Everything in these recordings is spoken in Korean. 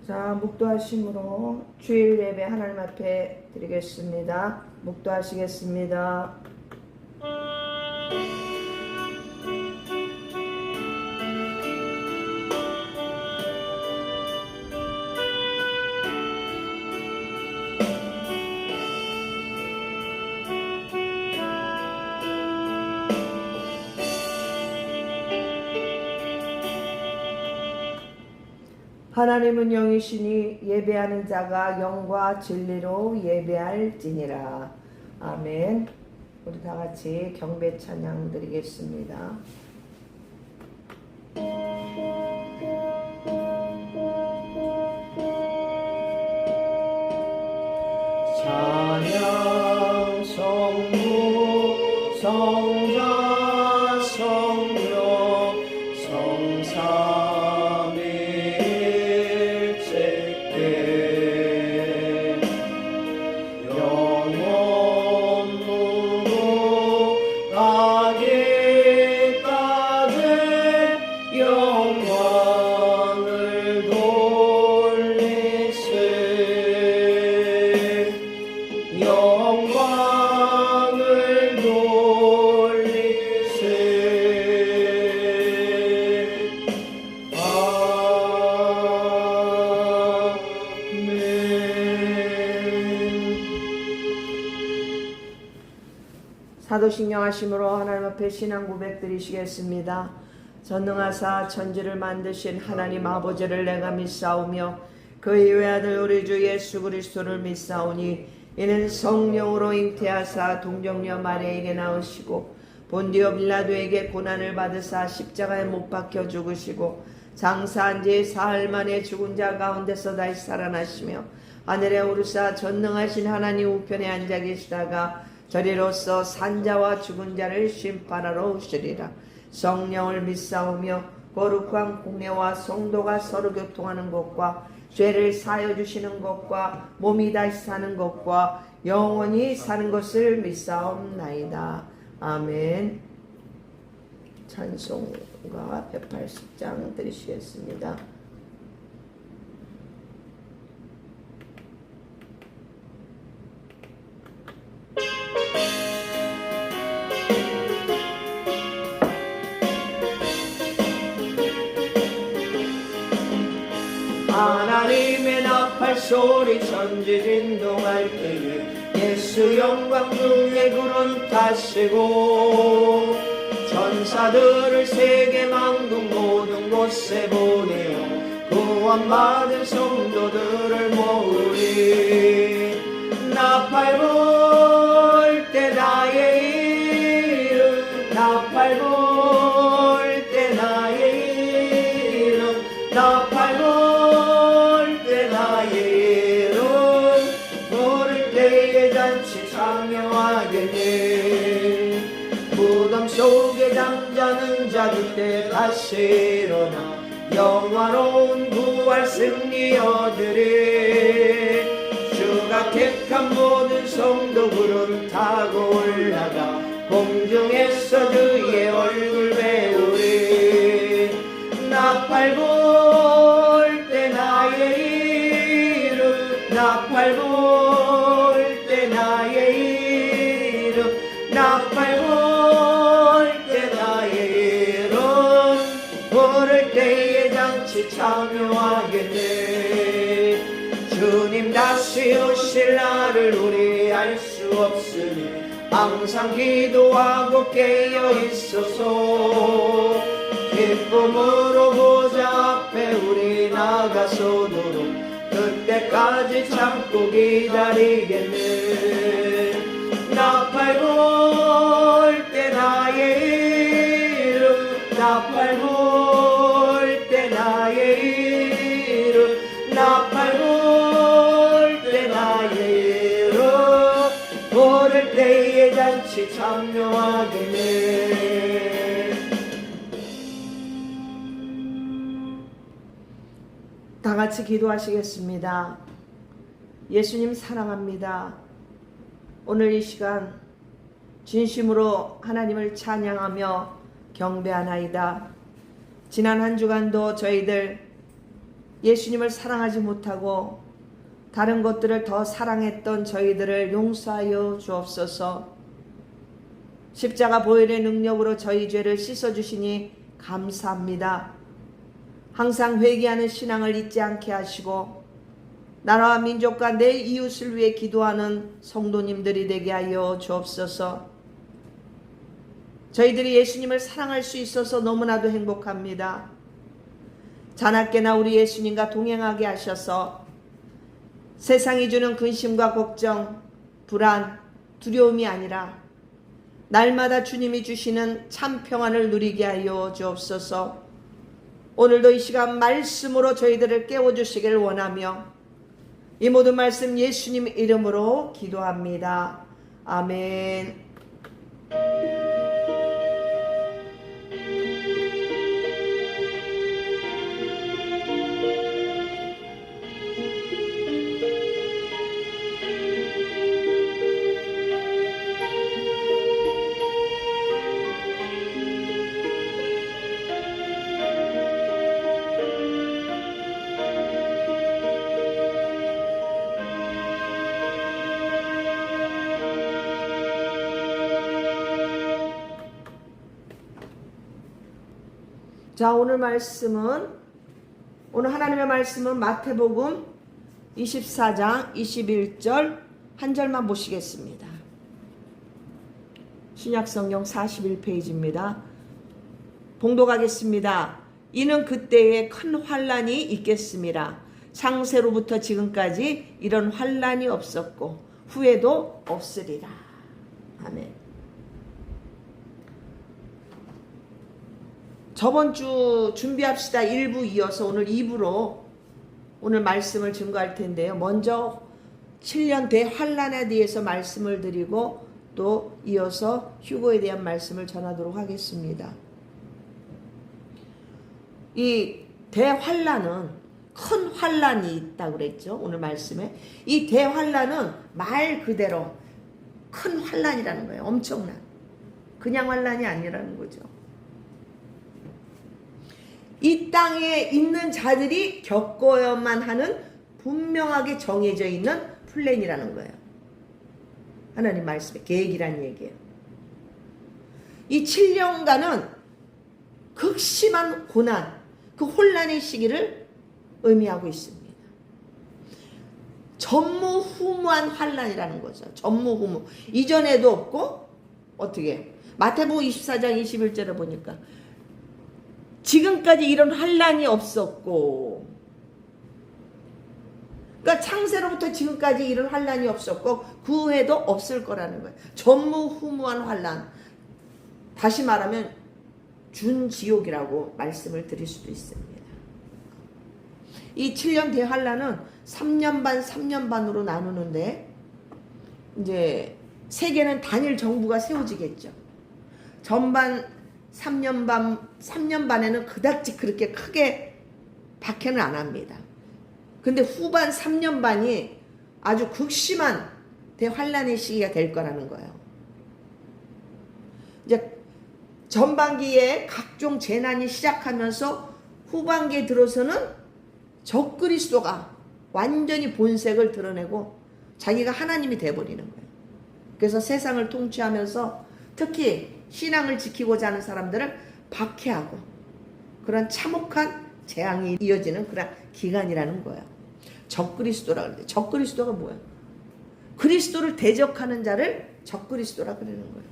자, 묵도하심으로 주일 예배 하나님 앞에 드리겠습니다. 묵도하시겠습니다. 하나님은 영이시니 예배하는 자가 영과 진리로 예배할지니라. 아멘. 우리 다 같이 경배 찬양 드리겠습니다. 찬양 성부 성자 성령 성사 사도신령하심으로 하나님 앞에 신앙 고백 드리시겠습니다. 전능하사 천지를 만드신 하나님 아버지를 내가 믿사오며 그의 외아들 우리 주 예수 그리스도를 믿사오니 이는 성령으로 잉태하사 동정녀 마리아에게 나으시고 본디오 빌라도에게 고난을 받으사 십자가에 못 박혀 죽으시고 장사한 지 사흘 만에 죽은 자 가운데서 다시 살아나시며 하늘에 오르사 전능하신 하나님 우편에 앉아 계시다가 저리로서 산자와 죽은 자를 심판하러 오시리라. 성령을 믿사오며 거룩한 공회와 성도가 서로 교통하는 것과 죄를 사하여 주시는 것과 몸이 다시 사는 것과 영원히 사는 것을 믿사옵나이다. 아멘. 찬송가 180장 드리시겠습니다. 하나님의 나팔 소리 천지 진동할 때에 예수 영광 중에 구름 타시고 천사들을 세계 만국 모든 곳에 보내어 구원받은 성도들을 모으리. 나팔 불 때 나의 이름 나팔 불 때 나의 이름 나팔 불 무덤 속에 잠자는 자 그때 다시 일어나 영화로운 부활 승리 얻으리. 주가 택한 모든 성도 구름 타고 올라가 공중에서 주의 얼굴 배우리. 나팔 불 때 나의 이름 나팔 불 때 나의 이름 나팔 불 때 나의 이름 부를 때에 잔치 참여하겠네. 주님 다시 오실 날을 우리 알 수 없으니 항상 기도하고 깨어 있소서. 기쁨으로 보좌 앞에 우리 나가서도록 그때까지 참고 기다리겠네. 나팔 불 때 나의 이름 나팔 불 때 나의 이름 나팔 불 때 나의 이름 부를 때에 잔치 참여하겠네. 다 같이 기도하시겠습니다. 예수님 사랑합니다. 오늘 이 시간 진심으로 하나님을 찬양하며 경배하나이다. 지난 한 주간도 저희들 예수님을 사랑하지 못하고 다른 것들을 더 사랑했던 저희들을 용서하여 주옵소서. 십자가 보혈의 능력으로 저희 죄를 씻어주시니 감사합니다. 항상 회개하는 신앙을 잊지 않게 하시고 나라와 민족과 내 이웃을 위해 기도하는 성도님들이 되게 하여 주옵소서. 저희들이 예수님을 사랑할 수 있어서 너무나도 행복합니다. 자나깨나 우리 예수님과 동행하게 하셔서 세상이 주는 근심과 걱정, 불안, 두려움이 아니라 날마다 주님이 주시는 참 평안을 누리게 하여 주옵소서. 오늘도 이 시간 말씀으로 저희들을 깨워주시길 원하며 이 모든 말씀 예수님 이름으로 기도합니다. 아멘. 자, 오늘 하나님의 말씀은 마태복음 24장 21절 한 절만 보시겠습니다. 신약성경 41페이지입니다. 봉독하겠습니다. 이는 그때에 큰 환란이 있겠습니다. 창세로부터 지금까지 이런 환란이 없었고 후에도 없으리라. 아멘. 저번 주 준비합시다 1부 이어서 오늘 2부로 오늘 말씀을 증거할 텐데요. 먼저 7년 대환란에 대해서 말씀을 드리고 또 이어서 휴거에 대한 말씀을 전하도록 하겠습니다. 이 대환란은 큰 환란이 있다고 그랬죠. 오늘 말씀에. 이 대환란은 말 그대로 큰 환란이라는 거예요. 엄청난. 그냥 환란이 아니라는 거죠. 이 땅에 있는 자들이 겪어야만 하는 분명하게 정해져 있는 플랜이라는 거예요. 하나님 말씀의 계획이라는 얘기예요. 이 7년간은 극심한 고난, 그 혼란의 시기를 의미하고 있습니다. 전무후무한 환란이라는 거죠. 전무후무. 이전에도 없고 어떻게 마태복음 24장 21절에 보니까 지금까지 이런 환란이 없었고, 그러니까 창세로부터 지금까지 이런 환란이 없었고 그 후에도 없을 거라는 거예요. 전무후무한 환란. 다시 말하면 준지옥이라고 말씀을 드릴 수도 있습니다. 이 7년 대환란은 3년 반, 3년 반으로 나누는데 이제 세계는 단일 정부가 세워지겠죠. 전반 3년 반에는 그닥지 그렇게 크게 박해는 안 합니다. 근데 후반 3년 반이 아주 극심한 대환란의 시기가 될 거라는 거예요. 이제 전반기에 각종 재난이 시작하면서 후반기에 들어서는 적그리스도가 완전히 본색을 드러내고 자기가 하나님이 돼버리는 거예요. 그래서 세상을 통치하면서 특히 신앙을 지키고자 하는 사람들을 박해하고 그런 참혹한 재앙이 이어지는 그런 기간이라는 거예요. 적그리스도라고 그러는데 적그리스도가 뭐예요? 그리스도를 대적하는 자를 적그리스도라고 그러는 거예요.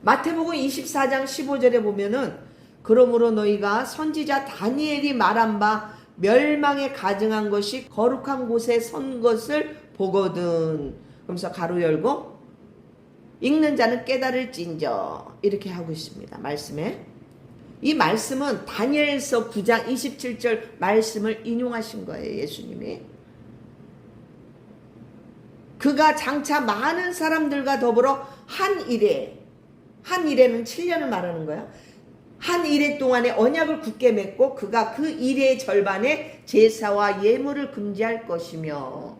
마태복음 24장 15절에 보면은 그러므로 너희가 선지자 다니엘이 말한 바 멸망에 가증한 것이 거룩한 곳에 선 것을 보거든. 그러면서 가로 열고 읽는 자는 깨달을진저 이렇게 하고 있습니다. 말씀에. 이 말씀은 다니엘서 9장 27절 말씀을 인용하신 거예요. 예수님이. 그가 장차 많은 사람들과 더불어 한 일에는 7년을 말하는 거예요. 한 일해 동안에 언약을 굳게 맺고 그가 그 일의 절반에 제사와 예물을 금지할 것이며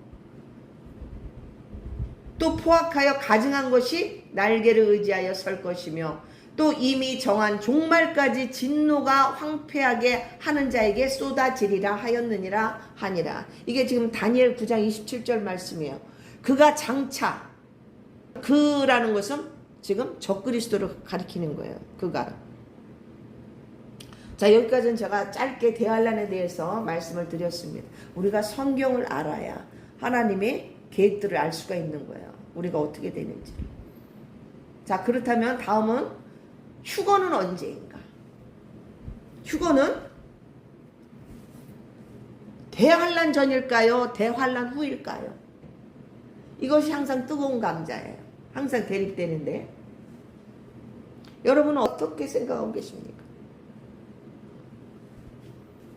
또 포악하여 가증한 것이 날개를 의지하여 설 것이며 또 이미 정한 종말까지 진노가 황폐하게 하는 자에게 쏟아지리라 하였느니라 하니라. 이게 지금 다니엘 9장 27절 말씀이에요. 그가 장차, 그라는 것은 지금 적그리스도를 가리키는 거예요. 그가. 자, 여기까지는 제가 짧게 대환란에 대해서 말씀을 드렸습니다. 우리가 성경을 알아야 하나님의 계획들을 알 수가 있는 거예요. 우리가 어떻게 되는지. 자, 그렇다면 다음은 휴거는 언제인가? 휴거는 대환란 전일까요? 대환란 후일까요? 이것이 항상 뜨거운 감자예요. 항상 대립되는데 여러분은 어떻게 생각하고 계십니까?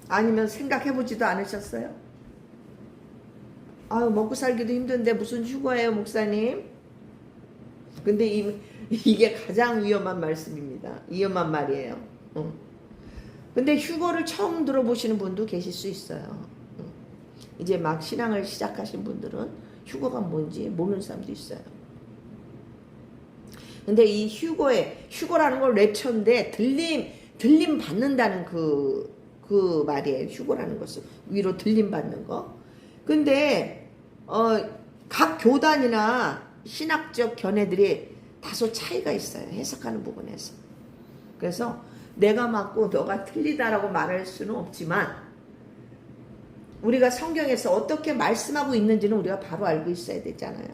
아니면 생각해보지도 않으셨어요? 아유, 먹고 살기도 힘든데 무슨 휴거예요, 목사님? 근데 이게 가장 위험한 말씀입니다. 위험한 말이에요. 근데 휴거를 처음 들어보시는 분도 계실 수 있어요. 이제 막 신앙을 시작하신 분들은 휴거가 뭔지 모르는 사람도 있어요. 근데 이 휴거라는 걸 랩처인데 들림 받는다는 그 말이에요. 휴거라는 것은 위로 들림 받는 거. 근데 각 교단이나 신학적 견해들이 다소 차이가 있어요. 해석하는 부분에서. 그래서 내가 맞고 너가 틀리다라고 말할 수는 없지만 우리가 성경에서 어떻게 말씀하고 있는지는 우리가 바로 알고 있어야 되잖아요.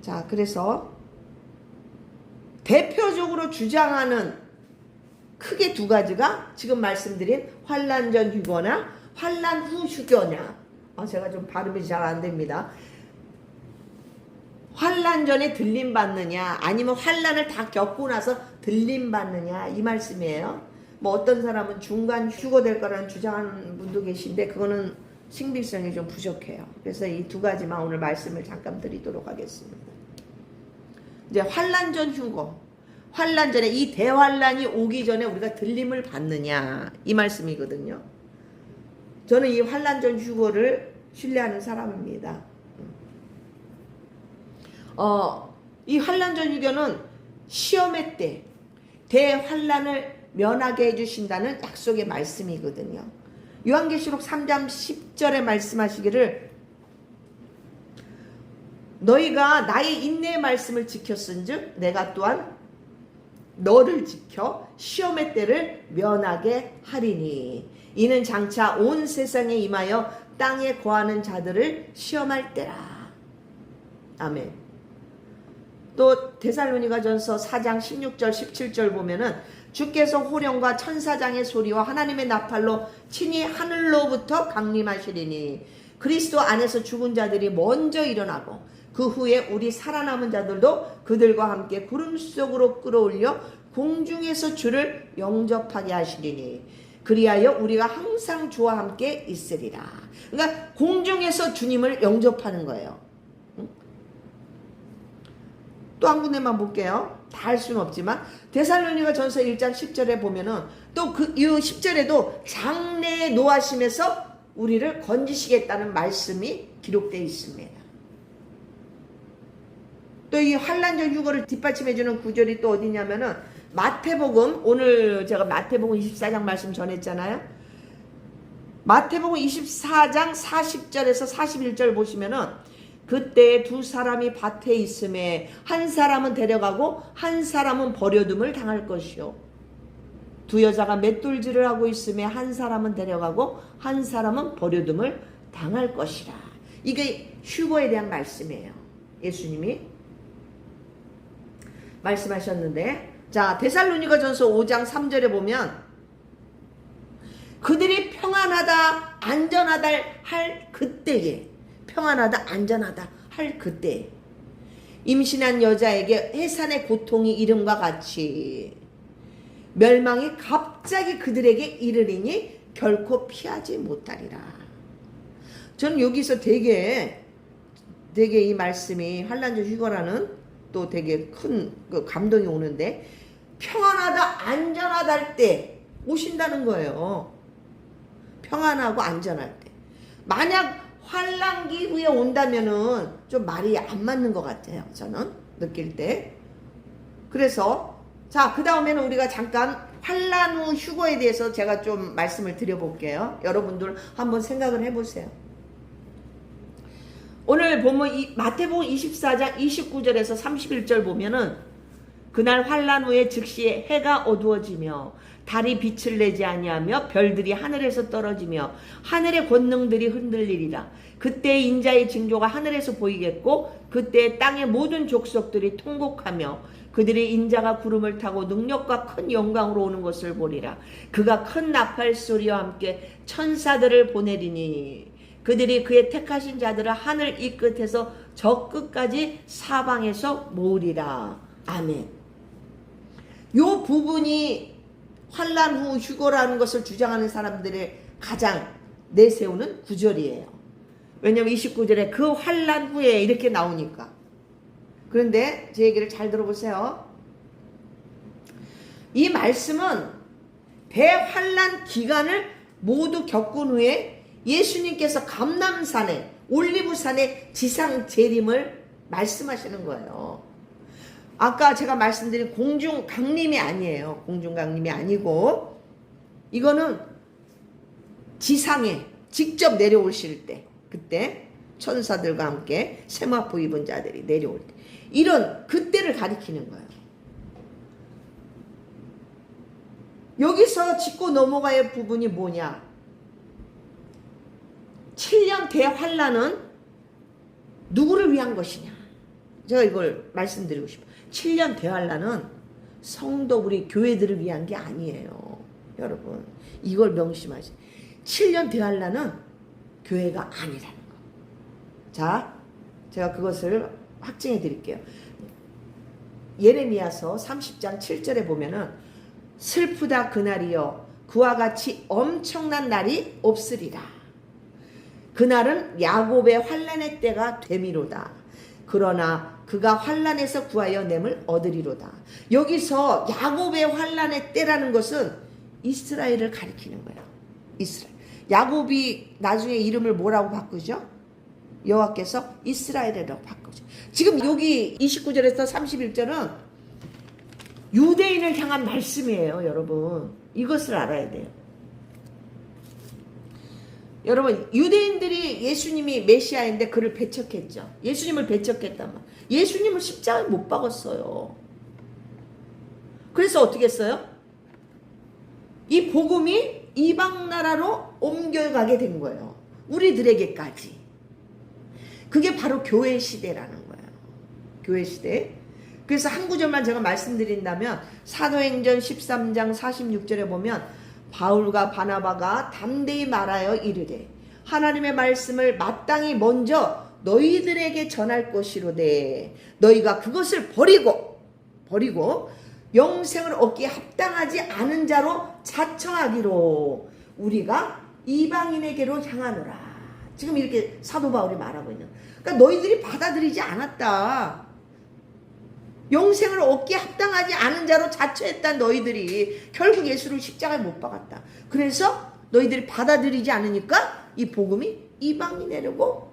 자, 그래서 대표적으로 주장하는 크게 두 가지가 지금 말씀드린 환란 전 휴거나 환란 후 휴거냐. 제가 좀 발음이 잘 안 됩니다. 환란 전에 들림 받느냐 아니면 환란을 다 겪고 나서 들림 받느냐 이 말씀이에요. 뭐 어떤 사람은 중간 휴거될 거라는 주장하는 분도 계신데 그거는 신빙성이 좀 부족해요. 그래서 이 두 가지만 오늘 말씀을 잠깐 드리도록 하겠습니다. 이제 환란 전 휴거, 환란 전에 이 대환란이 오기 전에 우리가 들림을 받느냐 이 말씀이거든요. 저는 이 환란 전 휴거를 신뢰하는 사람입니다. 이 환란 전 휴거는 시험의 때 대환란을 면하게 해주신다는 약속의 말씀이거든요. 요한계시록 3장 10절에 말씀하시기를 너희가 나의 인내의 말씀을 지켰은즉 내가 또한 너를 지켜 시험의 때를 면하게 하리니 이는 장차 온 세상에 임하여 땅에 거하는 자들을 시험할 때라. 아멘. 또 데살로니가전서 4장 16절 17절 보면은 주께서 호령과 천사장의 소리와 하나님의 나팔로 친히 하늘로부터 강림하시리니 그리스도 안에서 죽은 자들이 먼저 일어나고 그 후에 우리 살아남은 자들도 그들과 함께 구름 속으로 끌어올려 공중에서 주를 영접하게 하시리니 그리하여 우리가 항상 주와 함께 있으리라. 그러니까 공중에서 주님을 영접하는 거예요. 또 한 군데만 볼게요. 다 할 수는 없지만 데살로니가전서 1장 10절에 보면은 또 이 10절에도 장래에 노하심에서 우리를 건지시겠다는 말씀이 기록되어 있습니다. 또 이 환란전 휴거를 뒷받침해주는 구절이 또 어디냐면은 마태복음, 오늘 제가 마태복음 24장 말씀 전했잖아요. 마태복음 24장 40절에서 41절 보시면은 그때 두 사람이 밭에 있음에 한 사람은 데려가고 한 사람은 버려둠을 당할 것이요 두 여자가 맷돌질을 하고 있음에 한 사람은 데려가고 한 사람은 버려둠을 당할 것이라. 이게 휴거에 대한 말씀이에요. 예수님이 말씀하셨는데, 자 데살로니가전서 5장 3절에 보면 그들이 평안하다 안전하다 할 그때에, 평안하다 안전하다 할 그때 임신한 여자에게 해산의 고통이 이름과 같이 멸망이 갑자기 그들에게 이르리니 결코 피하지 못하리라. 저는 여기서 되게 이 말씀이 환란전 휴거라는 또 되게 큰 그 감동이 오는데, 평안하다 안전하다 할 때 오신다는 거예요. 평안하고 안전할 때. 만약 환란기 후에 온다면은 좀 말이 안 맞는 것 같아요. 저는 느낄 때. 그래서 자, 그 다음에는 우리가 잠깐 환란 후 휴거에 대해서 제가 좀 말씀을 드려볼게요. 여러분들 한번 생각을 해보세요. 오늘 보면 마태복음 24장 29절에서 31절 보면은 그날 환란 후에 즉시 해가 어두워지며 달이 빛을 내지 아니하며 별들이 하늘에서 떨어지며 하늘의 권능들이 흔들리리라. 그때 인자의 징조가 하늘에서 보이겠고 그때 땅의 모든 족속들이 통곡하며 그들의 인자가 구름을 타고 능력과 큰 영광으로 오는 것을 보리라. 그가 큰 나팔 소리와 함께 천사들을 보내리니 그들이 그의 택하신 자들을 하늘 이 끝에서 저 끝까지 사방에서 모으리라. 아멘. 요 부분이 환란 후 휴거라는 것을 주장하는 사람들의 가장 내세우는 구절이에요. 왜냐하면 29절에 그 환란 후에 이렇게 나오니까. 그런데 제 얘기를 잘 들어보세요. 이 말씀은 대환란 기간을 모두 겪은 후에 예수님께서 감람산에 올리브산에 지상 재림을 말씀하시는 거예요. 아까 제가 말씀드린 공중 강림이 아니에요. 공중 강림이 아니고 이거는 지상에 직접 내려오실 때, 그때 천사들과 함께 세마포 입은 자들이 내려올 때, 이런 그때를 가리키는 거예요. 여기서 짚고 넘어가야 할 부분이 뭐냐? 7년 대환란은 누구를 위한 것이냐? 제가 이걸 말씀드리고 싶어요. 7년 대환란은 성도 우리 교회들을 위한 게 아니에요. 여러분 이걸 명심하세요. 7년 대환란은 교회가 아니라는 거. 자, 제가 그것을 확증해 드릴게요. 예레미야서 30장 7절에 보면은 슬프다 그날이여 그와 같이 엄청난 날이 없으리라. 그날은 야곱의 환란의 때가 되미로다. 그러나 그가 환란에서 구하여 냄을 얻으리로다. 여기서 야곱의 환란의 때라는 것은 이스라엘을 가리키는 거예요. 이스라엘. 야곱이 나중에 이름을 뭐라고 바꾸죠? 여호와께서 이스라엘이라고 바꾸죠. 지금 여기 29절에서 31절은 유대인을 향한 말씀이에요. 여러분 이것을 알아야 돼요. 여러분 유대인들이 예수님이 메시아인데 그를 배척했죠. 예수님을 배척했단 말. 예수님을 십자가에 못 박았어요. 그래서 어떻게 했어요? 이 복음이 이방 나라로 옮겨가게 된 거예요. 우리들에게까지. 그게 바로 교회 시대라는 거예요. 교회 시대. 그래서 한 구절만 제가 말씀드린다면 사도행전 13장 46절에 보면 바울과 바나바가 담대히 말하여 이르되 하나님의 말씀을 마땅히 먼저 너희들에게 전할 것이로되 너희가 그것을 버리고 영생을 얻기에 합당하지 않은 자로 자청하기로 우리가 이방인에게로 향하노라. 지금 이렇게 사도 바울이 말하고 있는. 그러니까 너희들이 받아들이지 않았다. 영생을 얻기에 합당하지 않은 자로 자처했다. 너희들이 결국 예수를 십자가에 못 박았다. 그래서 너희들이 받아들이지 않으니까 이 복음이 이방인에게로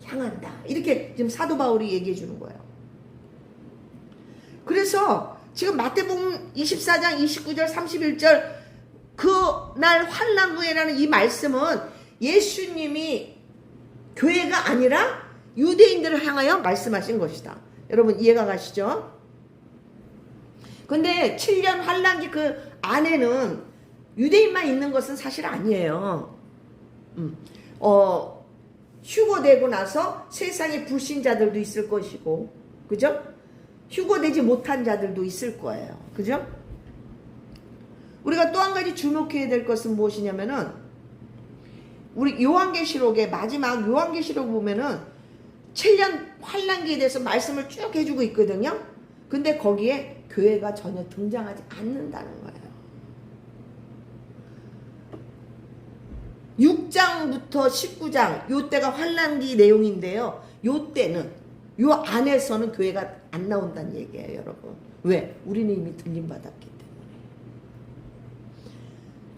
향한다. 이렇게 지금 사도 바울이 얘기해 주는 거예요. 그래서 지금 마태복음 24장 29절 31절 그날 환난 후에라는 이 말씀은 예수님이 교회가 아니라 유대인들을 향하여 말씀하신 것이다. 여러분 이해가 가시죠? 근데 7년 환란기 그 안에는 유대인만 있는 것은 사실 아니에요. 휴거되고 나서 세상에 불신자들도 있을 것이고, 그죠? 휴거되지 못한 자들도 있을 거예요. 그죠? 우리가 또 한 가지 주목해야 될 것은 무엇이냐면은 우리 요한계시록의 마지막 요한계시록 보면은 7년 환란기에 대해서 말씀을 쭉 해주고 있거든요. 근데 거기에 교회가 전혀 등장하지 않는다는 거예요. 6장부터 19장 요때가 환란기 내용인데요. 요때는 요 안에서는 교회가 안 나온다는 얘기예요, 여러분. 왜? 우리는 이미 들림받았기 때문에.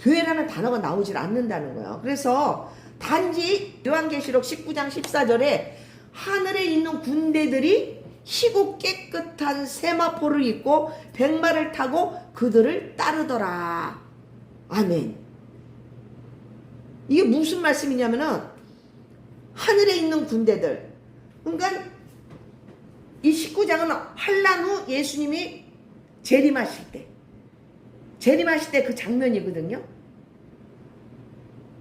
교회라는 단어가 나오질 않는다는 거예요. 그래서 단지 요한계시록 19장 14절에 하늘에 있는 군대들이 희고 깨끗한 세마포를 입고 백마를 타고 그들을 따르더라. 아멘. 이게 무슨 말씀이냐면은 하늘에 있는 군대들, 그러니까 이 19장은 환난 후 예수님이 재림하실 때 그 장면이거든요.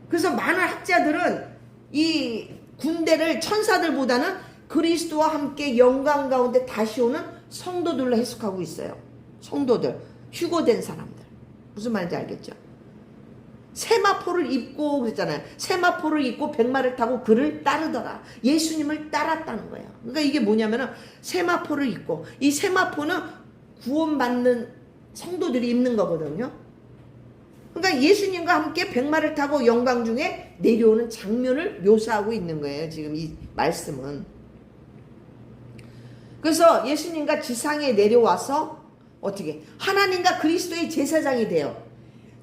그래서 많은 학자들은 이 군대를 천사들보다는 그리스도와 함께 영광 가운데 다시 오는 성도들로 해석하고 있어요. 성도들, 휴거된 사람들. 무슨 말인지 알겠죠? 세마포를 입고 그랬잖아요. 세마포를 입고 백마를 타고 그를 따르더라. 예수님을 따랐다는 거예요. 그러니까 이게 뭐냐면은 세마포를 입고, 이 세마포는 구원받는 성도들이 입는 거거든요. 그러니까 예수님과 함께 백마를 타고 영광 중에 내려오는 장면을 묘사하고 있는 거예요. 지금 이 말씀은. 그래서 예수님과 지상에 내려와서 어떻게 하나님과 그리스도의 제사장이 되어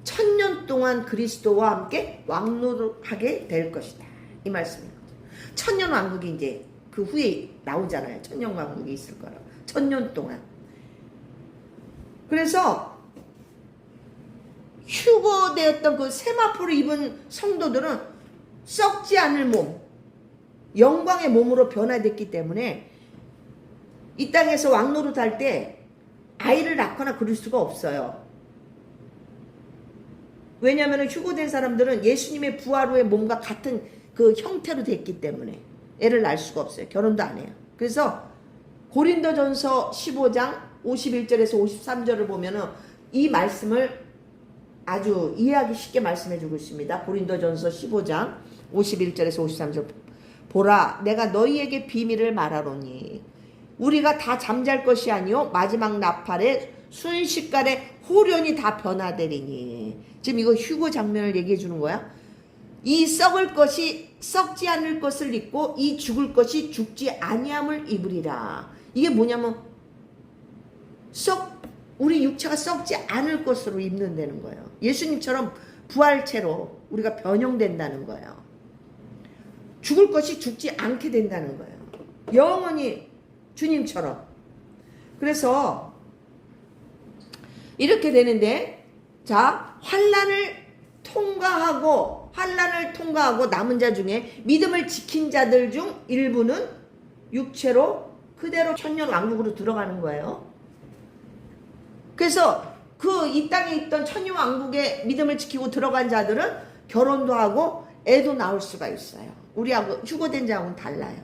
1000년 동안 그리스도와 함께 왕노릇하게 될 것이다. 이 말씀입니다. 1000년 왕국이 이제 그 후에 나오잖아요. 1000년 왕국이 있을 거라고. 1000년 동안. 그래서 휴거되었던 그 세마포를 입은 성도들은 썩지 않을 몸, 영광의 몸으로 변화됐기 때문에 이 땅에서 왕노릇할 때 아이를 낳거나 그럴 수가 없어요. 왜냐하면 휴거된 사람들은 예수님의 부활 후의 몸과 같은 그 형태로 됐기 때문에 애를 낳을 수가 없어요. 결혼도 안 해요. 그래서 고린도전서 15장 51절에서 53절을 보면은 이 말씀을 아주 이해하기 쉽게 말씀해 주고 있습니다. 고린도전서 15장 51절에서 53절. 보라, 내가 너희에게 비밀을 말하노니 우리가 다 잠잘 것이 아니요 마지막 나팔에 순식간에 호련히 다 변화되리니. 지금 이거 휴거 장면을 얘기해 주는 거야. 이 썩을 것이 썩지 않을 것을 입고 이 죽을 것이 죽지 아니함을 입으리라. 이게 뭐냐면 우리 육체가 썩지 않을 것으로 입는다는 거예요. 예수님처럼 부활체로 우리가 변형된다는 거예요. 죽을 것이 죽지 않게 된다는 거예요. 영원히 주님처럼. 그래서 이렇게 되는데, 자, 환난을 통과하고 남은 자 중에 믿음을 지킨 자들 중 일부는 육체로 그대로 천년 왕국으로 들어가는 거예요. 그래서 그 이 땅에 있던 천년 왕국에 믿음을 지키고 들어간 자들은 결혼도 하고 애도 낳을 수가 있어요. 우리하고 휴거된 자하고는 달라요.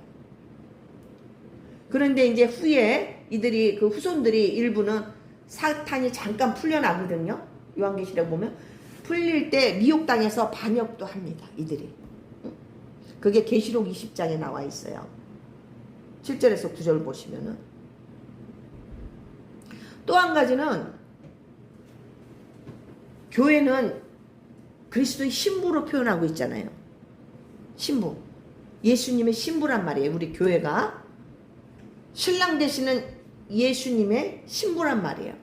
그런데 이제 후에 이들이 그 후손들이 일부는 사탄이 잠깐 풀려나거든요. 요한계시록 보면 풀릴 때 미혹당해서 반역도 합니다. 이들이. 그게 계시록 20장에 나와 있어요. 7절에서 9절 보시면은. 또 한 가지는 교회는 그리스도의 신부로 표현하고 있잖아요. 신부. 예수님의 신부란 말이에요. 우리 교회가. 신랑 되시는 예수님의 신부란 말이에요.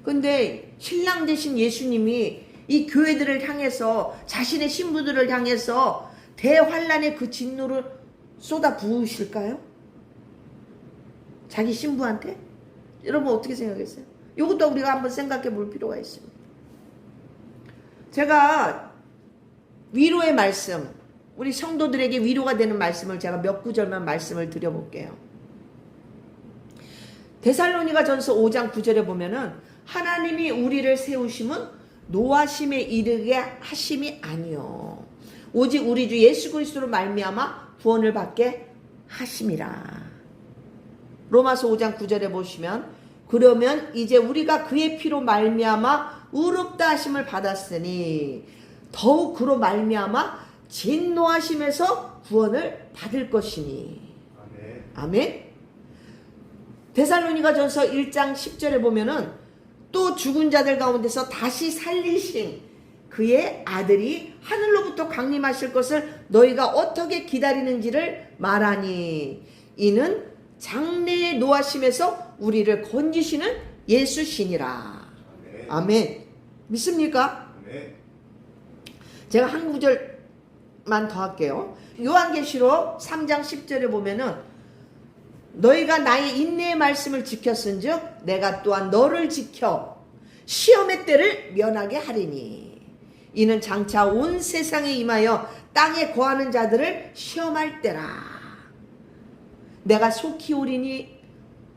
근데 신랑 되신 예수님이 이 교회들을 향해서, 자신의 신부들을 향해서 대환란의 그 진노를 쏟아 부으실까요? 자기 신부한테? 여러분 어떻게 생각했어요? 이것도 우리가 한번 생각해 볼 필요가 있습니다. 제가 위로의 말씀, 우리 성도들에게 위로가 되는 말씀을 제가 몇 구절만 말씀을 드려볼게요. 데살로니가 전서 5장 9절에 보면은 하나님이 우리를 세우심은 노하심에 이르게 하심이 아니요 오직 우리 주 예수 그리스도로 말미암아 구원을 받게 하심이라. 로마서 5장 9절에 보시면 그러면 이제 우리가 그의 피로 말미암아 의롭다 하심을 받았으니 더욱 그로 말미암아 진노하심에서 구원을 받을 것이니. 아멘. 아멘. 데살로니가 전서 1장 10절에 보면은 또 죽은 자들 가운데서 다시 살리신 그의 아들이 하늘로부터 강림하실 것을 너희가 어떻게 기다리는지를 말하니 이는 장래의 노하심에서 우리를 건지시는 예수시니라. 아멘. 아멘. 믿습니까? 아멘. 제가 한 구절만 더 할게요. 요한계시록 3장 10절에 보면은 너희가 나의 인내의 말씀을 지켰은즉 내가 또한 너를 지켜 시험의 때를 면하게 하리니 이는 장차 온 세상에 임하여 땅에 거하는 자들을 시험할 때라. 내가 속히 오리니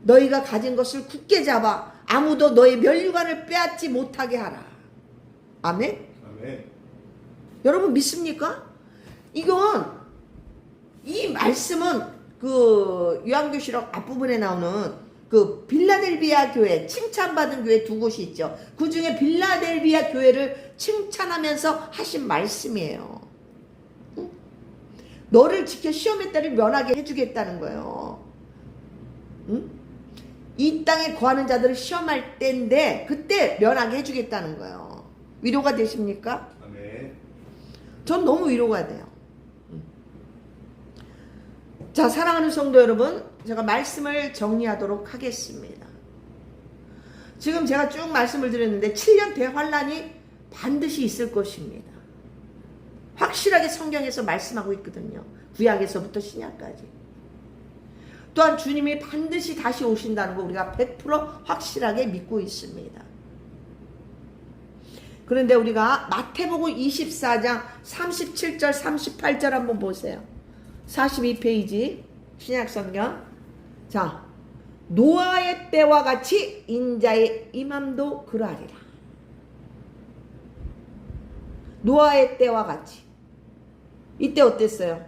너희가 가진 것을 굳게 잡아 아무도 너의 면류관을 빼앗지 못하게 하라. 아멘? 아멘. 여러분 믿습니까? 이건 이 말씀은 그 요한계시록 앞부분에 나오는 그 빌라델비아 교회, 칭찬받은 교회 두 곳이 있죠. 그 중에 빌라델비아 교회를 칭찬하면서 하신 말씀이에요. 응? 너를 지켜 시험의 때를 면하게 해주겠다는 거예요. 응? 이 땅에 거하는 자들을 시험할 때인데 그때 면하게 해주겠다는 거예요. 위로가 되십니까? 아멘. 전 너무 위로가 돼요. 자, 사랑하는 성도 여러분, 제가 말씀을 정리하도록 하겠습니다. 지금 제가 쭉 말씀을 드렸는데 7년 대환란이 반드시 있을 것입니다. 확실하게 성경에서 말씀하고 있거든요. 구약에서부터 신약까지. 또한 주님이 반드시 다시 오신다는 거 우리가 100% 확실하게 믿고 있습니다. 그런데 우리가 마태복음 24장 37절 38절 한번 보세요. 42페이지 신약성경. 자, 노아의 때와 같이 인자의 임함도 그러하리라. 노아의 때와 같이. 이때 어땠어요?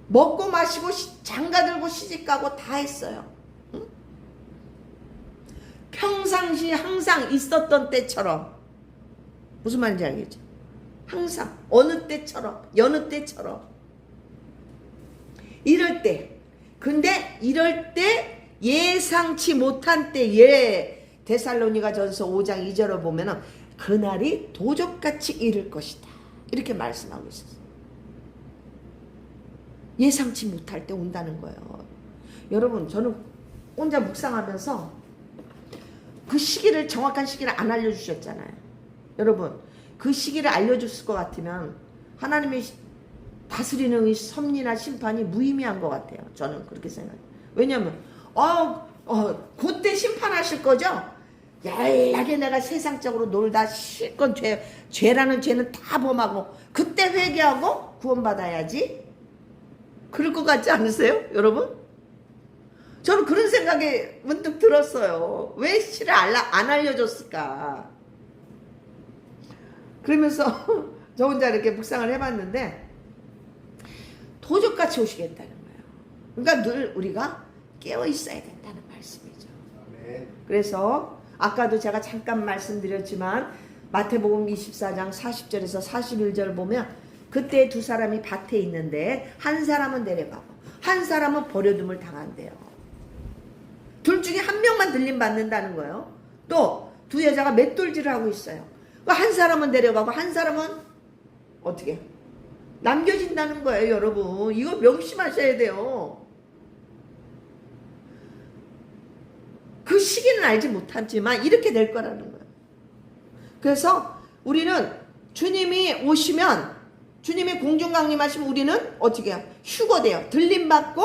먹고 마시고 장가들고 시집가고 다 했어요. 응? 평상시 항상 있었던 때처럼. 무슨 말인지 알겠죠? 항상 어느 때처럼 여느 때처럼 이럴 때. 근데 이럴 때 예상치 못한 때에 데살로니가 전서 5장 2절을 보면은 그날이 도적같이 이를 것이다. 이렇게 말씀하고 있었어요. 예상치 못할 때 온다는 거예요. 여러분, 저는 혼자 묵상하면서 그 시기를, 정확한 시기를 안 알려주셨잖아요. 여러분, 그 시기를 알려줬을 것 같으면 하나님의 다스리는 이 섭리나 심판이 무의미한 것 같아요. 저는 그렇게 생각해요. 왜냐하면 그때 심판하실 거죠? 연락에 내가 세상적으로 놀다 실컷 죄라는 죄는 다 범하고 그때 회개하고 구원받아야지. 그럴 것 같지 않으세요? 여러분? 저는 그런 생각이 문득 들었어요. 왜 시를 안 알려줬을까? 그러면서 저 혼자 이렇게 묵상을 해봤는데 도적같이 오시겠다는 거예요. 그러니까 늘 우리가 깨어 있어야 된다는 말씀이죠. 아멘. 그래서 아까도 제가 잠깐 말씀드렸지만 마태복음 24장 40절에서 41절 보면 그때 두 사람이 밭에 있는데 한 사람은 내려가고 한 사람은 버려둠을 당한대요. 둘 중에 한 명만 들림 받는다는 거예요. 또 두 여자가 맷돌질을 하고 있어요. 한 사람은 내려가고 한 사람은 어떻게 남겨진다는 거예요. 여러분, 이거 명심하셔야 돼요. 그 시기는 알지 못하지만 이렇게 될 거라는 거예요. 그래서 우리는 주님이 오시면, 주님이 공중 강림하시면 우리는 어떻게 해요? 휴거돼요. 들림받고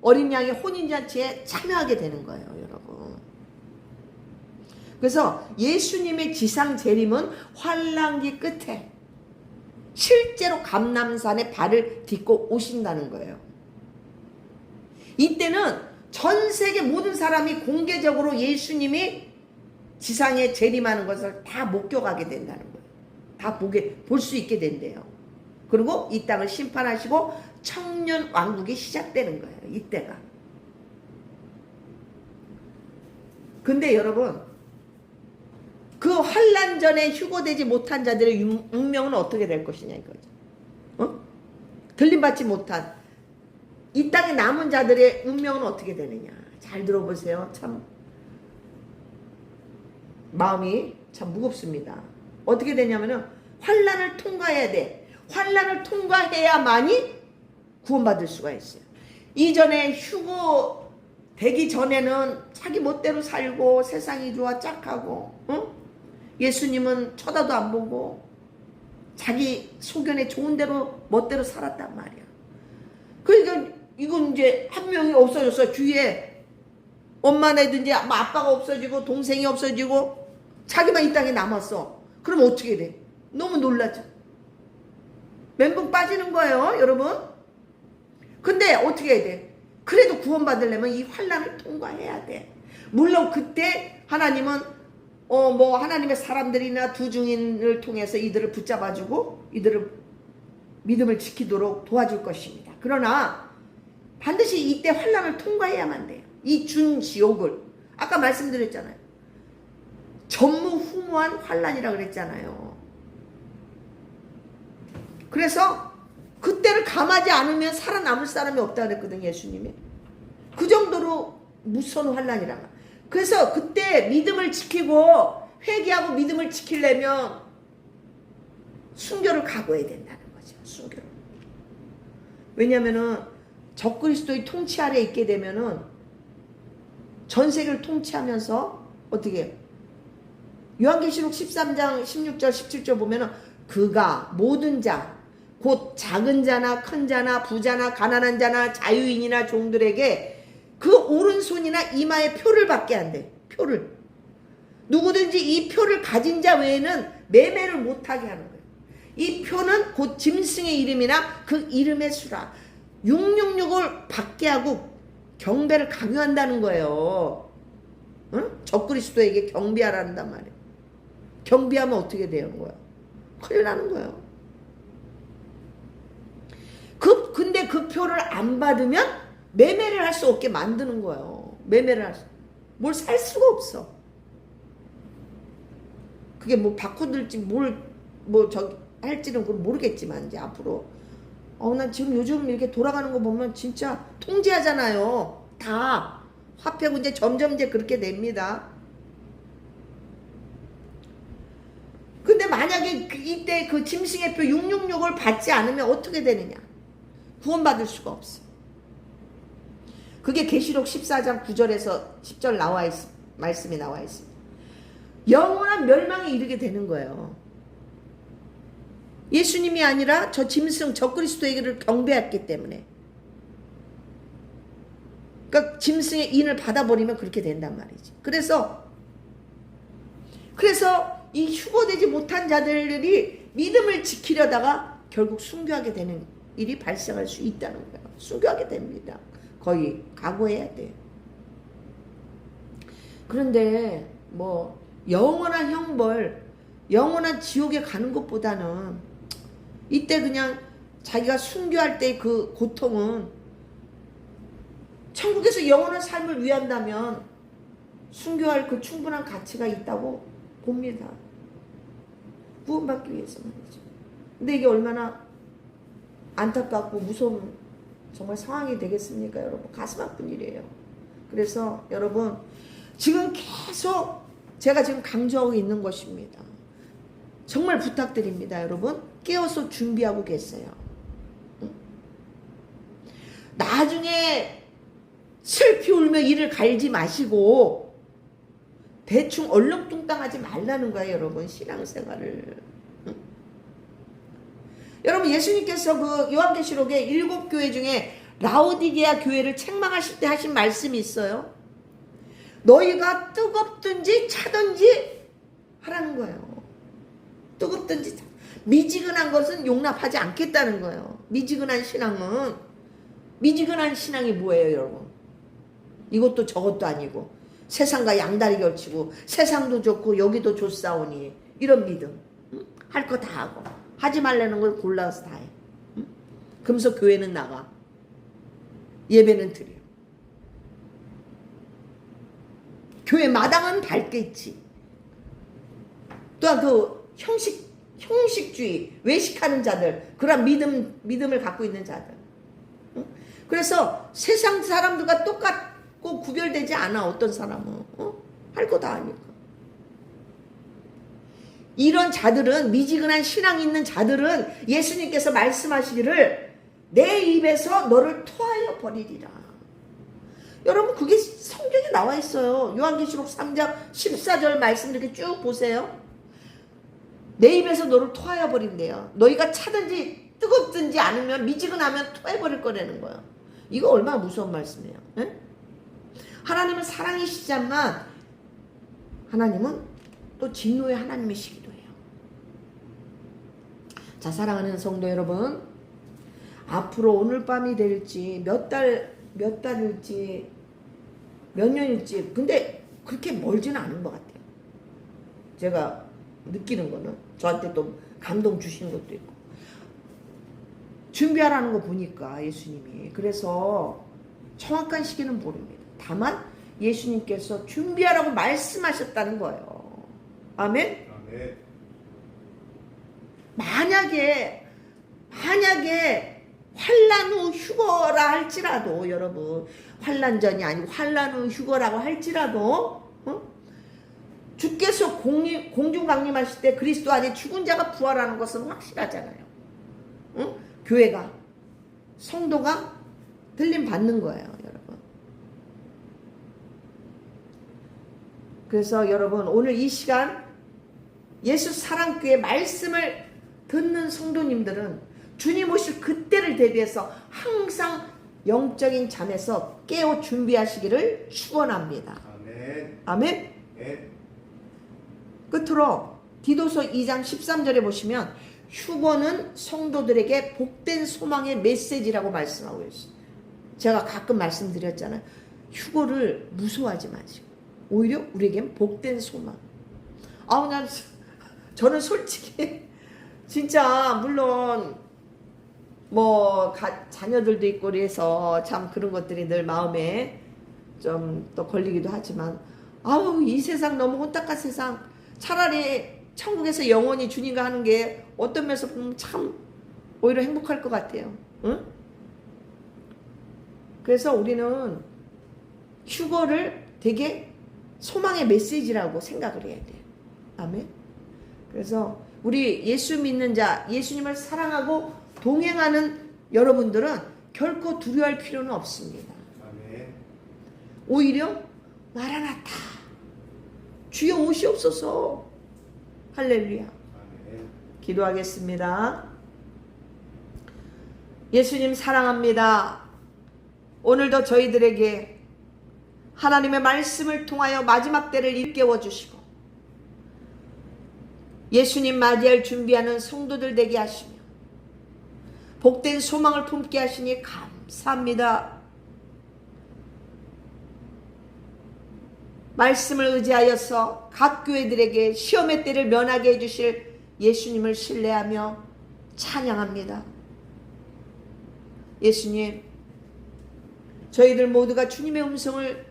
어린 양의 혼인잔치에 참여하게 되는 거예요, 여러분. 그래서 예수님의 지상 재림은 환란기 끝에 실제로 감람산에 발을 딛고 오신다는 거예요. 이때는 전 세계 모든 사람이 공개적으로 예수님이 지상에 재림하는 것을 다 목격하게 된다는 거예요. 다 볼 수 있게 된대요. 그리고 이 땅을 심판하시고 청년 왕국이 시작되는 거예요. 이때가. 근데 여러분, 그 환란 전에 휴거되지 못한 자들의 운명은 어떻게 될 것이냐 이거죠. 들림받지 못한 이 땅에 남은 자들의 운명은 어떻게 되느냐. 잘 들어보세요. 참 마음이 참 무겁습니다. 어떻게 되냐면은 환란을 통과해야 돼. 환란을 통과해야만이 구원받을 수가 있어요. 이전에 휴거 되기 전에는 자기 멋대로 살고 세상이 좋아 짝하고, 예수님은 쳐다도 안 보고 자기 소견에 좋은 대로 멋대로 살았단 말이야. 그러니까 이건 이제 한 명이 없어졌어. 주위에 엄마네든지 아빠가 없어지고 동생이 없어지고 자기만 이 땅에 남았어. 그럼 어떻게 돼? 너무 놀라죠. 멘붕 빠지는 거예요, 여러분. 근데 어떻게 해야 돼? 그래도 구원받으려면 이 환난을 통과해야 돼. 물론 그때 하나님은 하나님의 사람들이나 두 증인을 통해서 이들을 붙잡아주고 이들을 믿음을 지키도록 도와줄 것입니다. 그러나 반드시 이때 환난을 통과해야만 돼요. 이 준지옥을 아까 말씀드렸잖아요. 전무후무한 환난이라고 그랬잖아요. 그래서 그때를 감하지 않으면 살아남을 사람이 없다 그랬거든요, 예수님이. 그 정도로 무서운 환난이라. 그래서 그때 믿음을 지키고 회개하고 믿음을 지키려면 순교를 각오해야 된다는 거죠. 순교를. 왜냐면은 적그리스도의 통치 아래 있게 되면은 전 세계를 통치하면서 어떻게 해요? 요한계시록 13장 16절 17절 보면은 그가 모든 자 곧 작은 자나 큰 자나 부자나 가난한 자나 자유인이나 종들에게 그 오른손이나 이마에 표를 받게 한대. 표를. 누구든지 이 표를 가진 자 외에는 매매를 못하게 하는 거예요. 이 표는 곧 짐승의 이름이나 그 이름의 수라. 666을 받게 하고 경배를 강요한다는 거예요. 응? 적그리스도에게 경배하란단 말이에요. 경배하면 어떻게 되는 거야? 큰일 나는 거예요. 근데 그 표를 안 받으면 매매를 할 수 없게 만드는 거예요. 매매를 할 수. 뭘 살 수가 없어. 그게 뭐 바꾸들지 할지는 그건 모르겠지만 이제 앞으로. 난 지금 요즘 이렇게 돌아가는 거 보면 진짜 통제하잖아요. 다. 화폐고 이제 점점 이제 그렇게 됩니다. 근데 만약에 이때 그 짐승의 표 666을 받지 않으면 어떻게 되느냐? 구원받을 수가 없어. 그게 계시록 14장 9절에서 10절 말씀이 나와 있습니다. 영원한 멸망에 이르게 되는 거예요. 예수님이 아니라 저 짐승 적그리스도에게를 경배했기 때문에. 그러니까 짐승의 인을 받아버리면 그렇게 된단 말이지. 그래서 이 휴거되지 못한 자들이 믿음을 지키려다가 결국 순교하게 되는 일이 발생할 수 있다는 거예요. 순교하게 됩니다. 거의 각오해야 돼. 그런데 영원한 형벌, 영원한 지옥에 가는 것보다는 이때 그냥 자기가 순교할 때 그 고통은 천국에서 영원한 삶을 위한다면 순교할 그 충분한 가치가 있다고 봅니다. 구원받기 위해서 말이죠. 근데 이게 얼마나 안타깝고 무서운 정말 상황이 되겠습니까, 여러분? 가슴 아픈 일이에요. 그래서 여러분 지금 계속 제가 지금 강조하고 있는 것입니다. 정말 부탁드립니다, 여러분. 깨어서 준비하고 계세요. 나중에 슬피 울며 이를 갈지 마시고 대충 얼렁뚱땅하지 말라는 거예요, 여러분. 신앙생활을. 여러분 예수님께서 그 요한계시록의 7교회 중에 라오디게아 교회를 책망하실 때 하신 말씀이 있어요. 너희가 뜨겁든지 차든지 하라는 거예요. 뜨겁든지 미지근한 것은 용납하지 않겠다는 거예요. 미지근한 신앙이 뭐예요, 여러분? 이것도 저것도 아니고 세상과 양다리 걸치고 세상도 좋고 여기도 좋사오니 이런 믿음. 할 거 다 하고 하지 말라는 걸 골라서 다 해. 그러면서 교회는 나가. 예배는 드려. 교회 마당은 밝게 있지. 또한 그 형식주의, 외식하는 자들, 그런 믿음을 갖고 있는 자들. 그래서 세상 사람들과 똑같고 구별되지 않아, 어떤 사람은. 할 거 다 하니까. 이런 자들은, 미지근한 신앙 있는 자들은 예수님께서 말씀하시기를 내 입에서 너를 토하여 버리리라. 여러분 그게 성경에 나와 있어요. 요한계시록 3장 14절 말씀 이렇게 쭉 보세요. 내 입에서 너를 토하여 버린대요. 너희가 차든지 뜨겁든지 않으면 미지근하면 토해버릴 거라는 거예요. 이거 얼마나 무서운 말씀이에요. 에? 하나님은 사랑이시지만 하나님은 또 진노의 하나님이시기도 해요. 자, 사랑하는 성도 여러분, 앞으로 오늘 밤이 될지 몇 달일지 몇 년일지 근데 그렇게 멀지는 않은 것 같아요. 제가 느끼는 거는 저한테 또 감동 주시는 것도 있고 준비하라는 거 보니까 예수님이 그래서 정확한 시기는 모릅니다. 다만 예수님께서 준비하라고 말씀하셨다는 거예요. 아멘? 아멘. 만약에 환난 후 휴거라 할지라도 여러분 환난 전이 아니고 환난 후 휴거라고 할지라도 주께서 공중 강림하실 때 그리스도 안에 죽은 자가 부활하는 것은 확실하잖아요. 교회가 성도가 들림 받는 거예요, 여러분. 그래서 여러분 오늘 이 시간 예수 사랑교회 말씀을 듣는 성도님들은 주님 오실 그때를 대비해서 항상 영적인 잠에서 깨어 준비하시기를 축원합니다. 아멘. 아멘. 네. 끝으로 디도서 2장 13절에 보시면 휴거는 성도들에게 복된 소망의 메시지라고 말씀하고 있어요. 제가 가끔 말씀드렸잖아요. 휴거를 무서워하지 마시고 오히려 우리에겐 복된 소망. 저는 솔직히 진짜 물론 자녀들도 있고 그래서 참 그런 것들이 늘 마음에 좀 또 걸리기도 하지만 이 세상 너무 혼탁한 세상 차라리 천국에서 영원히 주님과 하는 게 어떤 면에서 보면 참 오히려 행복할 것 같아요. 응? 그래서 우리는 휴거를 되게 소망의 메시지라고 생각을 해야 돼요. 아멘. 그래서 우리 예수 믿는 자, 예수님을 사랑하고 동행하는 여러분들은 결코 두려워할 필요는 없습니다. 아멘. 오히려 마라나타 주여 오시옵소서 할렐루야. 아멘. 기도하겠습니다. 예수님 사랑합니다. 오늘도 저희들에게 하나님의 말씀을 통하여 마지막 때를 일깨워 주시고 예수님 맞이할 준비하는 성도들 되게 하시며 복된 소망을 품게 하시니 감사합니다. 말씀을 의지하여서 각 교회들에게 시험의 때를 면하게 해주실 예수님을 신뢰하며 찬양합니다. 예수님, 저희들 모두가 주님의 음성을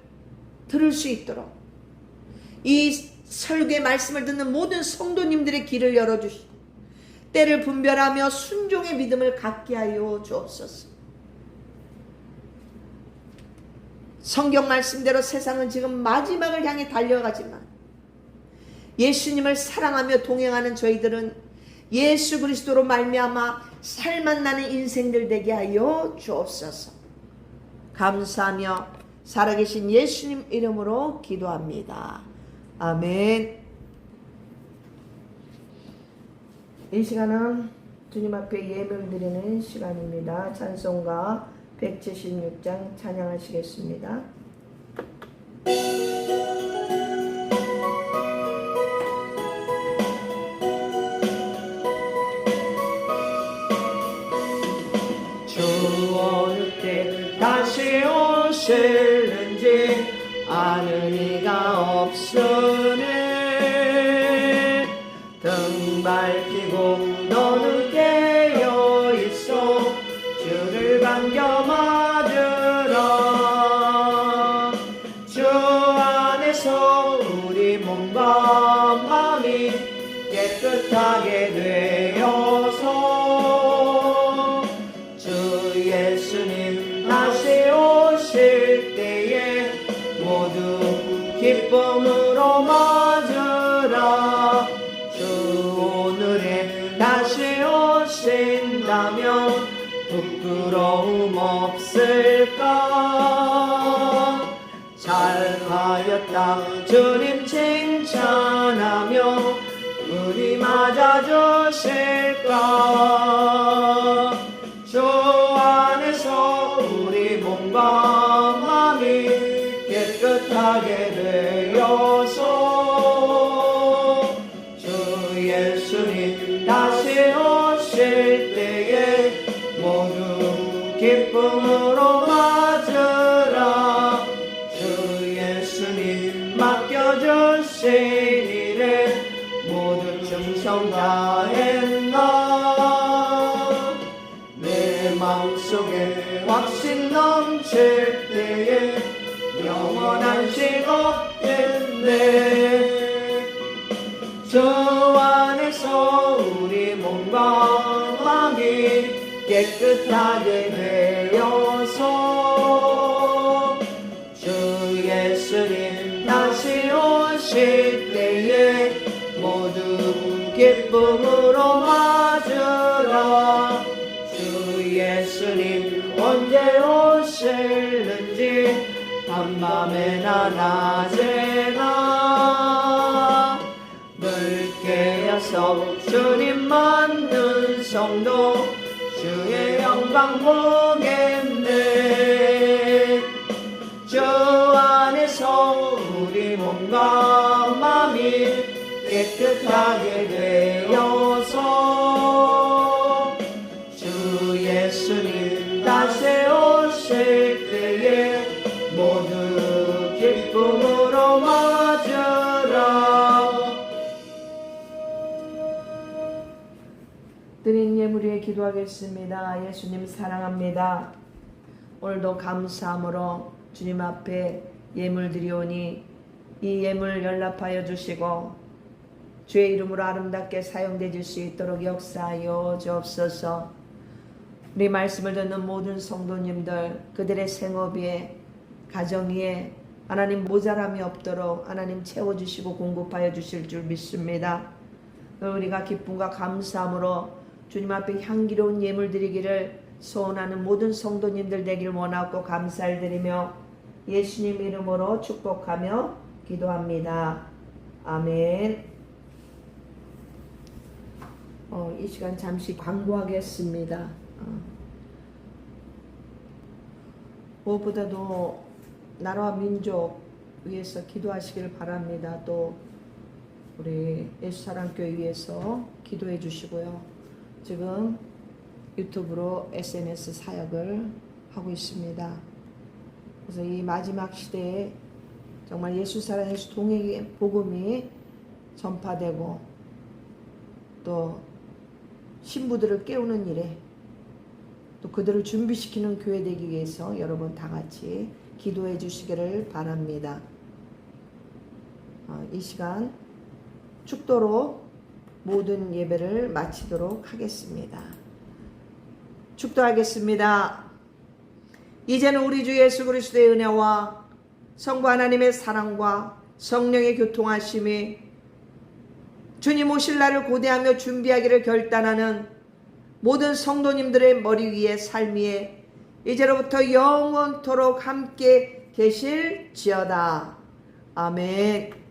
들을 수 있도록 이 설교의 말씀을 듣는 모든 성도님들의 길을 열어주시고 때를 분별하며 순종의 믿음을 갖게 하여 주옵소서. 성경 말씀대로 세상은 지금 마지막을 향해 달려가지만 예수님을 사랑하며 동행하는 저희들은 예수 그리스도로 말미암아 살맛 나는 인생들 되게 하여 주옵소서. 감사하며 살아계신 예수님 이름으로 기도합니다. 아멘. 이 시간은 주님 앞에 예배드리는 시간입니다. 찬송가 176장 찬양하시겠습니다. 주 어느 때 다시 오실는지 아는 이가 없으네. 등 밝히고 너는 깨어 있어 주를 반겨 맞으라. 주 안에서 우리 몸과 마음이 깨끗하게 되어서 주 예수님 다시 오실 때에 모두 기쁨으로 맞으라. 주 오늘에 다시 오신다면 부끄러움 없을까. 잘하였다 주님 칭찬하며 우리 맞아주실까. 주 안에서 우리 몸 기쁨으로 맞으라. 주 예수님 맡겨주신 일에 모두 충성 다했나. 내 마음속에 확신 넘칠 때에 영원한 식 없겠네. 주 안에서 우리 몸과 마음이 깨끗하게 되어서 주 예수님 다시 오실 때에 모두 기쁨으로 맞으라. 주 예수님 언제 오실는지 한밤에나 낮에나 늘 깨어서 주님 만든 성도 주의 영광 보겠네. 주 안에서 우리 몸과 마음이 깨끗하게 되어서 주 예수님 다시 오실 때에 모두 기쁨으로 맞으라. 드린 예물 위에 기도하겠습니다. 예수님 사랑합니다. 오늘도 감사함으로 주님 앞에 예물 드리오니 이 예물 연락하여 주시고 주의 이름으로 아름답게 사용되실 수 있도록 역사하여 주옵소서. 우리 말씀을 듣는 모든 성도님들 그들의 생업 위에 가정 위에 하나님 모자람이 없도록 하나님 채워주시고 공급하여 주실 줄 믿습니다. 우리가 기쁨과 감사함으로 주님 앞에 향기로운 예물 드리기를 소원하는 모든 성도님들 되길 원하고 감사를 드리며 예수님 이름으로 축복하며 기도합니다. 아멘. 이 시간 잠시 광고하겠습니다. 무엇보다도 나라와 민족 위해서 기도하시기를 바랍니다. 또 우리 예수사랑교회 위해서 기도해 주시고요. 지금 유튜브로 SNS 사역을 하고 있습니다. 그래서 이 마지막 시대에 정말 예수사랑 예수 동행의 복음이 전파되고 또 신부들을 깨우는 일에 또 그들을 준비시키는 교회 되기 위해서 여러분 다 같이 기도해 주시기를 바랍니다. 이 시간 축도로 모든 예배를 마치도록 하겠습니다. 축도하겠습니다. 이제는 우리 주 예수 그리스도의 은혜와 성부 하나님의 사랑과 성령의 교통하심이 주님 오실 날을 고대하며 준비하기를 결단하는 모든 성도님들의 머리 위에 삶 위에 이제로부터 영원토록 함께 계실지어다. 아멘.